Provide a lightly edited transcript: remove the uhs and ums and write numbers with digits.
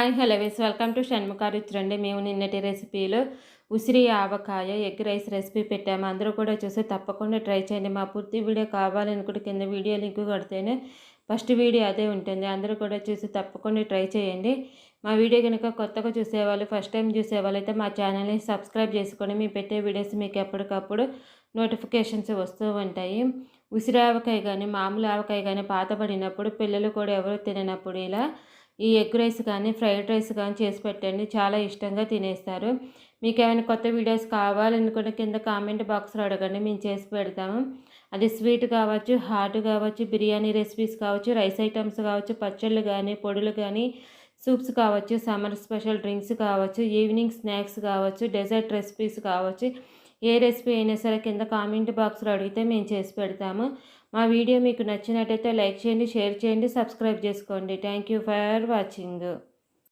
Hi hello welcome to Shanmukha రుచి రండి. మేము నిన్నటి రెసిపీలో ఉసిరి ఆవకాయ ఎగ్ రైస్ రెసిపీ పెట్టాము. అందరూ కూడా చూసి తప్పకుండా ట్రై చేయండి. మా పూర్తి వీడియో కావాలనుకుంటే కింద వీడియో లింక్ కొడితేనే ఫస్ట్ వీడియో అదే ఉంటుంది. అందరూ కూడా చూసి తప్పకుండా ట్రై చేయండి. మా వీడియో కనుక కొత్తగా చూసేవాళ్ళు, ఫస్ట్ టైం చూసేవాళ్ళు అయితే మా ఛానల్ని సబ్స్క్రైబ్ చేసుకొని మీ పెట్టే వీడియోస్ మీకు ఎప్పటికప్పుడు నోటిఫికేషన్స్ వస్తూ ఉంటాయి. ఉసిరి ఆవకాయ కానీ మామూలు ఆవకాయ కానీ పాతబడినప్పుడు పిల్లలు కూడా ఎవరు తిననప్పుడు ఇలా ఈ ఎగ్ రైస్ కానీ ఫ్రైడ్ రైస్ కానీ చేసి పెట్టండి. చాలా ఇష్టంగా తినేస్తారు. మీకు ఏమైనా కొత్త వీడియోస్ కావాలనుకుంటే కింద కామెంట్ బాక్స్లో అడగండి, మేము చేసి పెడతాము. అది స్వీట్ కావచ్చు, హాట్ కావచ్చు, బిర్యానీ రెసిపీస్ కావచ్చు, రైస్ ఐటమ్స్ కావచ్చు, పచ్చళ్ళు కానీ, పొడులు కానీ, సూప్స్ కావచ్చు, సమ్మర్ స్పెషల్ డ్రింక్స్ కావచ్చు, ఈవినింగ్ స్నాక్స్ కావచ్చు, డెజర్ట్ రెసిపీస్ కావచ్చు. ఏ రెసిపీ అయినా సరే కింద కామెంట్ బాక్స్లో అడిగితే మేము చేసి పెడతాము. మా వీడియో మీకు నచ్చినట్టయితే లైక్ చేయండి, షేర్ చేయండి, సబ్స్క్రైబ్ చేసుకోండి. Thank you for watching.